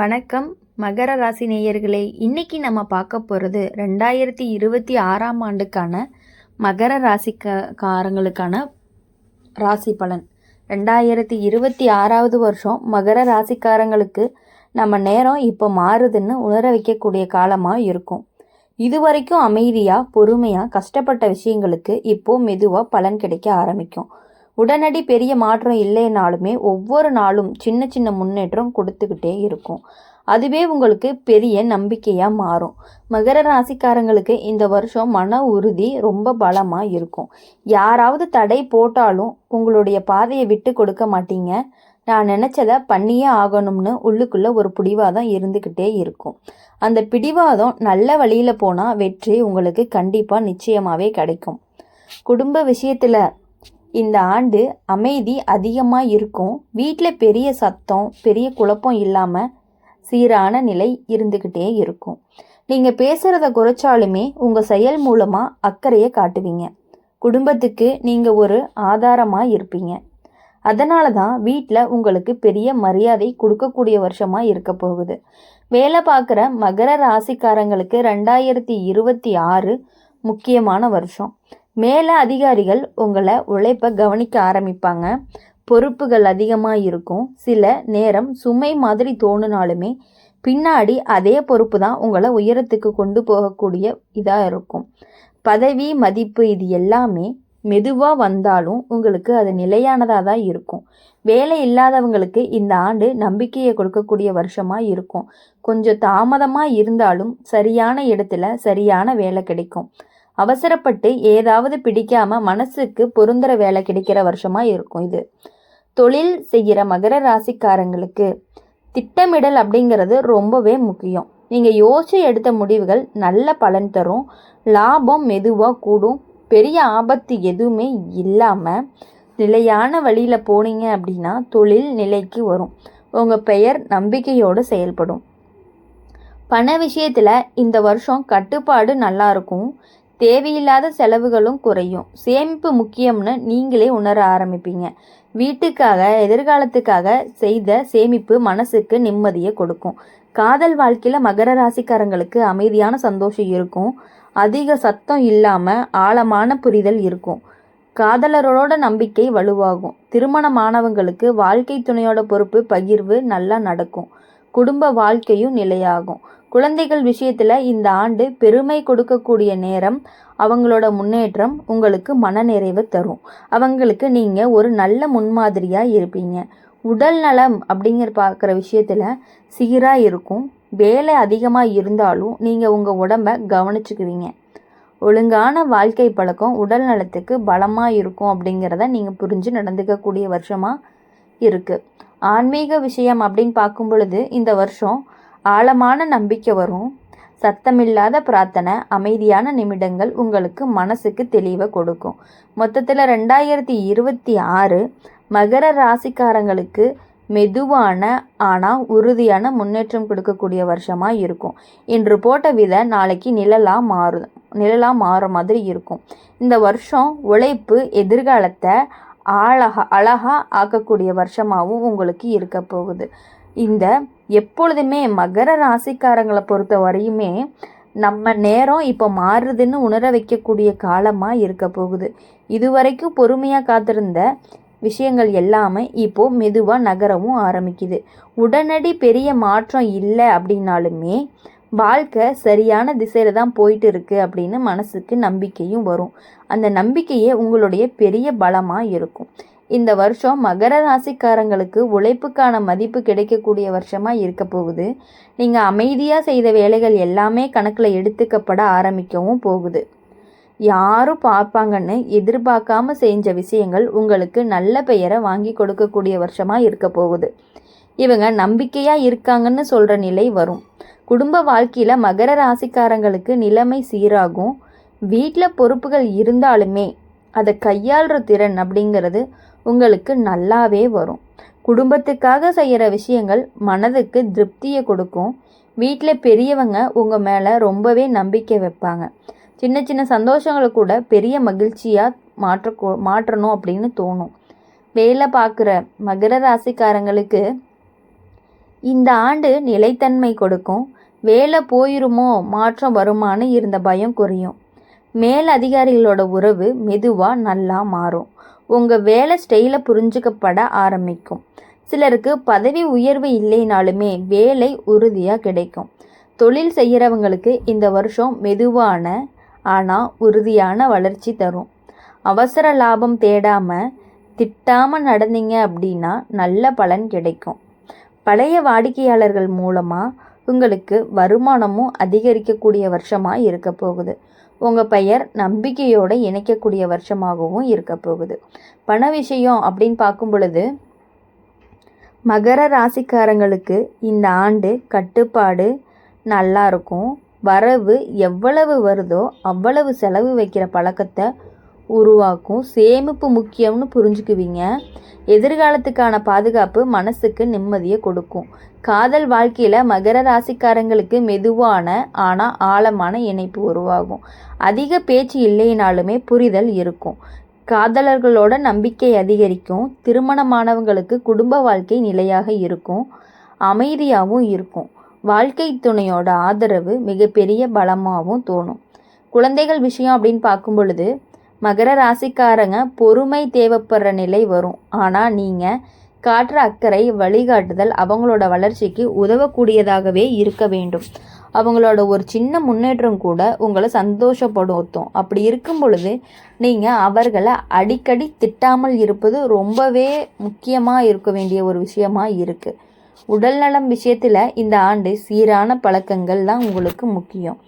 வணக்கம் மகர ராசி நேயர்களே. இன்னைக்கு நம்ம பார்க்க போகிறது 2026ஆம் ஆண்டுக்கான மகர ராசிக்காரங்களுக்கான ராசி பலன். 2026வது வருஷம் மகர ராசிக்காரங்களுக்கு நம்ம நேரம் இப்போ மாறுதுன்னு உணர வைக்கக்கூடிய காலமாக இருக்கும். இதுவரைக்கும் அமைதியாக பொறுமையாக கஷ்டப்பட்ட விஷயங்களுக்கு இப்போது மெதுவாக பலன் கிடைக்க ஆரம்பிக்கும். உடனடி பெரிய மாற்றம் இல்லைனாலுமே ஒவ்வொரு நாளும் சின்ன சின்ன முன்னேற்றம் கொடுத்துக்கிட்டே இருக்கும். அதுவே உங்களுக்கு பெரிய நம்பிக்கையாக மாறும். மகர ராசிக்காரங்களுக்கு இந்த வருஷம் மன உறுதி ரொம்ப பலமாக இருக்கும். யாராவது தடை போட்டாலும் உங்களுடைய பாதையை விட்டு கொடுக்க மாட்டீங்க. நான் நினச்சதை பண்ணியே ஆகணும்னு உள்ளுக்குள்ளே ஒரு பிடிவாதம் இருந்துக்கிட்டே இருக்கும். அந்த பிடிவாதம் நல்ல வழியில் போனால் வெற்றி உங்களுக்கு கண்டிப்பாக நிச்சயமாகவே கிடைக்கும். குடும்ப விஷயத்தில் இந்த ஆண்டு அமைதி அதிகமாக இருக்கும். வீட்டில் பெரிய சத்தம் பெரிய குழப்பம் இல்லாமல் சீரான நிலை இருந்துக்கிட்டே இருக்கும். நீங்கள் பேசுகிறத குறைச்சாலுமே உங்கள் செயல் மூலமாக அக்கறையை காட்டுவீங்க. குடும்பத்துக்கு நீங்கள் ஒரு ஆதாரமாக இருப்பீங்க. அதனால தான் வீட்டில் உங்களுக்கு பெரிய மரியாதை கொடுக்கக்கூடிய வருஷமாக இருக்க போகுது. வேலை பார்க்குற மகர ராசிக்காரங்களுக்கு 2026 முக்கியமான வருஷம். மேலே அதிகாரிகள் உங்களை உழைப்பை கவனிக்க ஆரம்பிப்பாங்க. பொறுப்புகள் அதிகமாக இருக்கும். சில நேரம் சுமை மாதிரி தோணுனாலுமே பின்னாடி அதே பொறுப்பு தான் உங்களை உயரத்துக்கு கொண்டு போகக்கூடிய இதாக இருக்கும். பதவி மதிப்பு இது எல்லாமே மெதுவாக வந்தாலும் உங்களுக்கு அது நிலையானதாக தான் இருக்கும். வேலை இல்லாதவங்களுக்கு இந்த ஆண்டு நம்பிக்கையை கொடுக்கக்கூடிய வருஷமாக இருக்கும். கொஞ்சம் தாமதமாக இருந்தாலும் சரியான இடத்துல சரியான வேலை கிடைக்கும். அவசரப்பட்டு ஏதாவது பிடிக்காம மனசுக்கு பொருந்துற வேலை கிடைக்கிற வருஷமாக இருக்கும் இது. தொழில் செய்கிற மகர ராசிக்காரங்களுக்கு திட்டமிடல் அப்படிங்கிறது ரொம்பவே முக்கியம். நீங்கள் யோசிச்சு எடுத்த முடிவுகள் நல்ல பலன் தரும். லாபம் மெதுவாக கூடும். பெரிய ஆபத்து எதுவுமே இல்லாமல் நிலையான வழியில் போனீங்க அப்படின்னா தொழில் நிலைக்கு வரும். உங்கள் பெயர் நம்பிக்கையோடு செயல்படும். பண விஷயத்தில் இந்த வருஷம் கட்டுப்பாடு நல்லா இருக்கும். தேவையில்லாத செலவுகளும் குறையும். சேமிப்பு முக்கியம்னு நீங்களே உணர ஆரம்பிப்பீங்க. வீட்டுக்காக எதிர்காலத்துக்காக செய்த சேமிப்பு மனசுக்கு நிம்மதியை கொடுக்கும். காதல் வாழ்க்கையில் மகர ராசிக்காரங்களுக்கு அமைதியான சந்தோஷம் இருக்கும். அதிக சத்தம் இல்லாமல் ஆழமான புரிதல் இருக்கும். காதலரோட நம்பிக்கை வலுவாகும். திருமணமானவங்களுக்கு வாழ்க்கை துணையோட பொறுப்பு பகிர்வு நல்லா நடக்கும். குடும்ப வாழ்க்கையும் நிலையாகும். குழந்தைகள் விஷயத்தில் இந்த ஆண்டு பெருமை கொடுக்கக்கூடிய நேரம். அவங்களோட முன்னேற்றம் உங்களுக்கு மனநிறைவு தரும். அவங்களுக்கு நீங்கள் ஒரு நல்ல முன்மாதிரியாக இருப்பீங்க. உடல் நலம் பார்க்குற விஷயத்தில் சீராக இருக்கும். வேலை அதிகமாக இருந்தாலும் நீங்கள் உங்கள் உடம்பை கவனிச்சுக்குவீங்க. ஒழுங்கான வாழ்க்கை பழக்கம் உடல் நலத்துக்கு பலமாக இருக்கும் அப்படிங்கிறத நீங்கள் புரிஞ்சு நடந்துக்கக்கூடிய வருஷமாக இருக்குது. ஆன்மீக விஷயம் அப்படின்னு பார்க்கும் பொழுது இந்த வருஷம் ஆழமான நம்பிக்கை வரும். சத்தமில்லாத பிரார்த்தனை அமைதியான நிமிடங்கள் உங்களுக்கு மனசுக்கு தெளிவை கொடுக்கும். மொத்தத்தில் 2026 மகர ராசிக்காரங்களுக்கு மெதுவான ஆனால் உறுதியான முன்னேற்றம் கொடுக்கக்கூடிய வருஷமாக இருக்கும். இன்று போட்ட விதை நாளைக்கு நிழலாக மாற மாதிரி இருக்கும். இந்த வருஷம் உழைப்பு எதிர்காலத்தை அழகாக ஆக்கக்கூடிய வருஷமாகவும் உங்களுக்கு இருக்க போகுது. இந்த எப்பொழுதுமே மகர ராசிக்காரங்களை பொறுத்த வரையுமே நம்ம நேரம் இப்போ மாறுதுன்னு உணர வைக்கக்கூடிய காலமாக இருக்க போகுது. இதுவரைக்கும் பொறுமையாக காத்திருந்த விஷயங்கள் எல்லாமே இப்போது மெதுவாக நகரவும் ஆரம்பிக்குது. உடனடி பெரிய மாற்றம் இல்லை அப்படின்னாலுமே வாழ்க்கை சரியான திசையில் தான் போயிட்டு இருக்கு அப்படின்னு மனசுக்கு நம்பிக்கையும் வரும். அந்த நம்பிக்கையே உங்களுடைய பெரிய பலமாக இருக்கும். இந்த வருஷம் மகர ராசிக்காரங்களுக்கு உழைப்புக்கான மதிப்பு கிடைக்கக்கூடிய வருஷமாக இருக்க போகுது. நீங்கள் அமைதியாக செய்த வேலைகள் எல்லாமே கணக்கில் எடுத்துக்கப்பட ஆரம்பிக்கவும் போகுது. யாரும் பார்ப்பாங்கன்னு எதிர்பார்க்காம செஞ்ச விஷயங்கள் உங்களுக்கு நல்ல பெயரை வாங்கி கொடுக்கக்கூடிய வருஷமாக இருக்க போகுது. இவங்க நம்பிக்கையாக இருக்காங்கன்னு சொல்கிற நிலை வரும். குடும்ப வாழ்க்கையில் மகர ராசிக்காரங்களுக்கு நிலைமை சீராகும். வீட்டில் பொறுப்புகள் இருந்தாலுமே அதை கையாளுற திறன் அப்படிங்கிறது உங்களுக்கு நல்லாவே வரும். குடும்பத்துக்காக செய்கிற விஷயங்கள் மனதுக்கு திருப்தியை கொடுக்கும். வீட்டில் பெரியவங்க உங்கள் மேலே ரொம்பவே நம்பிக்கை வைப்பாங்க. சின்ன சின்ன சந்தோஷங்களை கூட பெரிய மகிழ்ச்சியாக மாற்றணும் அப்படின்னு தோணும். வேலை பார்க்குற மகர ராசிக்காரங்களுக்கு இந்த ஆண்டு நிலைத்தன்மை கொடுக்கும். வேலை போயிருமோ மாற்றம் வருமானு இருந்த பயம் குறையும். மேல் அதிகாரிகளோட உறவு மெதுவாக நல்லா மாறும். உங்கள் வேலை ஸ்டைலை புரிஞ்சுக்கப்பட ஆரம்பிக்கும். சிலருக்கு பதவி உயர்வு இல்லைனாலுமே வேலை உறுதியாக கிடைக்கும். தொழில் செய்கிறவங்களுக்கு இந்த வருஷம் மெதுவான ஆனால் உறுதியான வளர்ச்சி தரும். அவசர லாபம் தேடாமல் திட்டாமல் நடந்தீங்க அப்படின்னா நல்ல பலன் கிடைக்கும். பழைய வாடிக்கையாளர்கள் மூலமாக உங்களுக்கு வருமானமும் அதிகரிக்கக்கூடிய வருஷமாக இருக்க போகுது. உங்கள் பெயர் நம்பிக்கையோடு இணைக்கக்கூடிய வருஷமாகவும் இருக்க போகுது. பண விஷயம் அப்படின்னு பார்க்கும் பொழுது மகர ராசிக்காரங்களுக்கு இந்த ஆண்டு கட்டுப்பாடு நல்லா இருக்கும். வரவு எவ்வளவு வருதோ அவ்வளவு செலவு வைக்கிற பழக்கத்தை உருவாக்கும். சேமிப்பு முக்கியம்னு புரிஞ்சுக்குவீங்க. எதிர்காலத்துக்கான பாதுகாப்பு மனசுக்கு நிம்மதியை கொடுக்கும். காதல் வாழ்க்கையில் மகர ராசிக்காரங்களுக்கு மெதுவான ஆனால் ஆழமான இணைப்பு உருவாகும். அதிக பேச்சு இல்லைனாலுமே புரிதல் இருக்கும். காதலர்களோட நம்பிக்கை அதிகரிக்கும். திருமணமானவங்களுக்கு குடும்ப வாழ்க்கை நிலையாக இருக்கும், அமைதியாகவும் இருக்கும். வாழ்க்கை துணையோட ஆதரவு மிகப்பெரிய பலமாகவும் தோணும். குழந்தைகள் விஷயம் அப்படின்னு பார்க்கும் பொழுது மகர ராசிக்காரங்க பொறுமை தேவைப்படுற நிலை வரும். ஆனால் நீங்கள் காட்டுற அக்கறை வழிகாட்டுதல் அவங்களோட வளர்ச்சிக்கு உதவக்கூடியதாகவே இருக்க வேண்டும். அவங்களோட ஒரு சின்ன முன்னேற்றம் கூட உங்களை சந்தோஷப்படுத்தும். அப்படி இருக்கும் பொழுது நீங்கள் அவர்களை அடிக்கடி திட்டாமல் இருப்பது ரொம்பவே முக்கியமாக இருக்க வேண்டிய ஒரு விஷயமாக இருக்குது. உடல்நலம் விஷயத்தில் இந்த ஆண்டு சீரான பழக்கங்கள் தான் உங்களுக்கு முக்கியம்.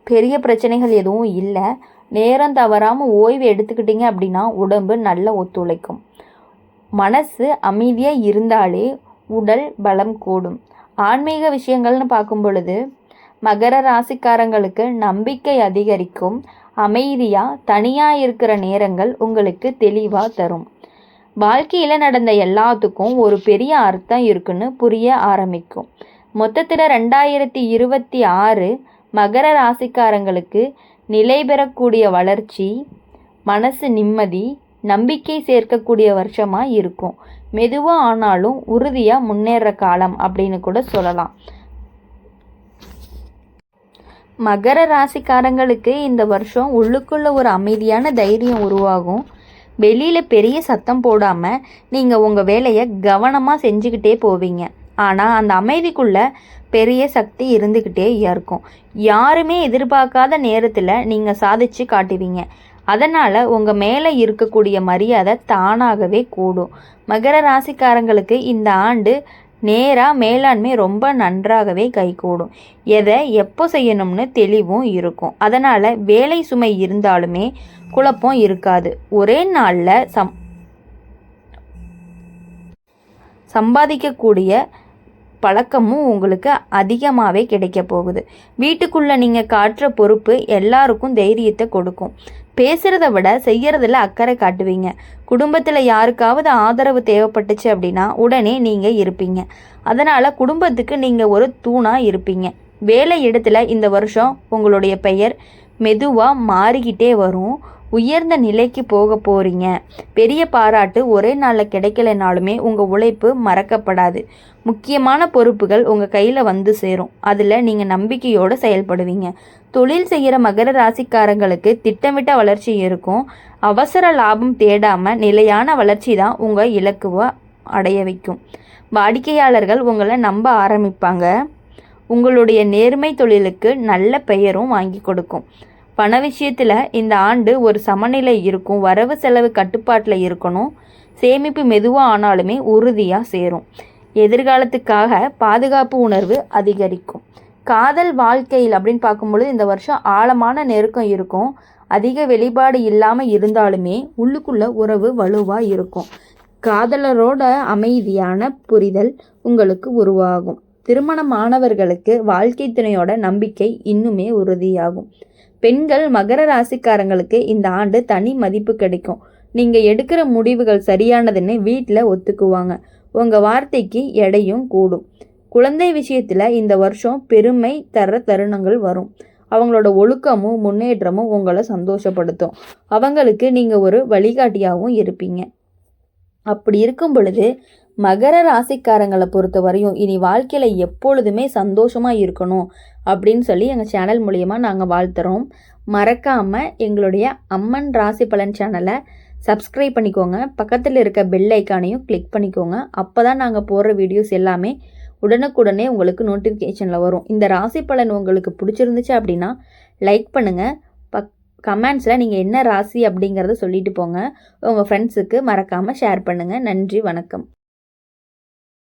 பெரிய பிரச்சனைகள் எதுவும் இல்லை. நேரம் தவறாமல் ஓய்வு எடுத்துக்கிட்டீங்க அப்படின்னா உடம்பு நல்ல ஒத்துழைக்கும். மனசு அமைதியாக இருந்தாலே உடல் பலம் கூடும். ஆன்மீக விஷயங்கள்னு பார்க்கும் பொழுது மகர ராசிக்காரங்களுக்கு நம்பிக்கை அதிகரிக்கும். அமைதியாக தனியாக இருக்கிற நேரங்கள் உங்களுக்கு தெளிவாக தரும். வாழ்க்கையில் நடந்த எல்லாத்துக்கும் ஒரு பெரிய அர்த்தம் இருக்குன்னு புரிய ஆரம்பிக்கும். மொத்தத்தில் 2026 மகர ராசிக்காரங்களுக்கு நிலை பெறக்கூடிய வளர்ச்சி, மனசு நிம்மதி, நம்பிக்கை சேர்க்கக்கூடிய வருஷமாக இருக்கும். மெதுவாக ஆனாலும் உறுதியாக முன்னேற காலம் அப்படின்னு கூட சொல்லலாம். மகர ராசிக்காரங்களுக்கு இந்த வருஷம் உள்ளுக்குள்ள ஒரு அமைதியான தைரியம் உருவாகும். வெளியில் பெரிய சத்தம் போடாமல் நீங்கள் உங்கள் வேலையை கவனமாக செஞ்சுக்கிட்டே போவீங்க. ஆனால் அந்த அமைதிக்குள்ளே பெரிய சக்தி இருந்துக்கிட்டே இருக்கும். யாருமே எதிர்பார்க்காத நேரத்தில் நீங்கள் சாதிச்சு காட்டுவீங்க. அதனால் உங்கள் மேலே இருக்கக்கூடிய மரியாதை தானாகவே கூடும். மகர ராசிக்காரங்களுக்கு இந்த ஆண்டு நேராக மேலாண்மை ரொம்ப நன்றாகவே கைகூடும். எதை எப்போ செய்யணும்னு தெளிவும் இருக்கும். அதனால் வேலை சுமை இருந்தாலுமே குழப்பம் இருக்காது. ஒரே நாளில் சம்பாதிக்கக்கூடிய பழக்கமும் உங்களுக்கு அதிகமாகவே கிடைக்க போகுது. வீட்டுக்குள்ளே நீங்கள் காட்டுற பொறுப்பு எல்லாருக்கும் தைரியத்தை கொடுக்கும். பேசுகிறத விட செய்கிறதில் அக்கறை காட்டுவீங்க. குடும்பத்தில் யாருக்காவது ஆதரவு தேவைப்பட்டுச்சு அப்படின்னா உடனே நீங்கள் இருப்பீங்க. அதனால் குடும்பத்துக்கு நீங்கள் ஒரு தூணாக இருப்பீங்க. வேலை இடத்துல இந்த வருஷம் உங்களுடைய பெயர் மெதுவாக மாறிக்கிட்டே வரும். உயர்ந்த நிலைக்கு போக போகிறீங்க. பெரிய பாராட்டு ஒரே நாளில் கிடைக்கலனாலுமே உங்கள் உழைப்பு மறக்கப்படாது. முக்கியமான பொறுப்புகள் உங்கள் கையில் வந்து சேரும். அதில் நீங்கள் நம்பிக்கையோடு செயல்படுவீங்க. தொழில் செய்கிற மகர ராசிக்காரங்களுக்கு திட்டமிட்ட வளர்ச்சி இருக்கும். அவசர லாபம் தேடாமல் நிலையான வளர்ச்சி தான் உங்கள் இலக்குவை அடைய வைக்கும். வாடிக்கையாளர்கள் உங்களை நம்ப ஆரம்பிப்பாங்க. உங்களுடைய நேர்மை தொழிலுக்கு நல்ல பெயரும் வாங்கி கொடுக்கும். பண விஷயத்தில் இந்த ஆண்டு ஒரு சமநிலை இருக்கும். வரவு செலவு கட்டுப்பாட்டில் இருக்கணும். சேமிப்பு மெதுவாக ஆனாலுமே உறுதியாக சேரும். எதிர்காலத்துக்காக பாதுகாப்பு உணர்வு அதிகரிக்கும். காதல் வாழ்க்கையில் அப்படின்னு பார்க்கும்பொழுது இந்த வருஷம் ஆழமான நெருக்கம் இருக்கும். அதிக வெளிப்பாடு இல்லாமல் இருந்தாலுமே உள்ளுக்குள்ள உறவு வலுவாக இருக்கும். காதலரோட அமைதியான புரிதல் உங்களுக்கு உருவாகும். திருமணமானவர்களுக்கு வாழ்க்கை துணையோட நம்பிக்கை இன்னுமே உறுதியாகும். பெண்கள் மகர ராசிக்காரங்களுக்கு இந்த ஆண்டு தனி மதிப்பு கிடைக்கும். நீங்கள் எடுக்கிற முடிவுகள் சரியானதுன்னு வீட்டில் ஒத்துக்குவாங்க. உங்கள் வார்த்தைக்கு எடையும் கூடும். குழந்தை விஷயத்தில் இந்த வருஷம் பெருமை தர தருணங்கள் வரும். அவங்களோட ஒழுக்கமும் முன்னேற்றமும் உங்களை சந்தோஷப்படுத்தும். அவங்களுக்கு நீங்கள் ஒரு வழிகாட்டியாகவும் இருப்பீங்க. அப்படி இருக்கும் பொழுது மகர ராசிக்காரங்களை பொறுத்த வரையும் இனி வாழ்க்கையில் எப்பொழுதுமே சந்தோஷமாக இருக்கணும் அப்படின்னு சொல்லி எங்கள் சேனல் மூலியமாக நாங்கள் வாழ்த்துறோம். மறக்காமல் எங்களுடைய அம்மன் ராசி பலன் சேனலை சப்ஸ்கிரைப் பண்ணிக்கோங்க. பக்கத்தில் இருக்க பெல் ஐக்கானையும் கிளிக் பண்ணிக்கோங்க. அப்போ தான் நாங்கள் போடுற வீடியோஸ் எல்லாமே உடனுக்குடனே உங்களுக்கு நோட்டிஃபிகேஷனில் வரும். இந்த ராசி பலன் உங்களுக்கு பிடிச்சிருந்துச்சு அப்படின்னா லைக் பண்ணுங்கள். கமெண்ட்ஸில் நீங்கள் என்ன ராசி அப்படிங்கிறத சொல்லிட்டு போங்க. உங்கள் ஃப்ரெண்ட்ஸுக்கு மறக்காமல் ஷேர் பண்ணுங்கள். நன்றி, வணக்கம்.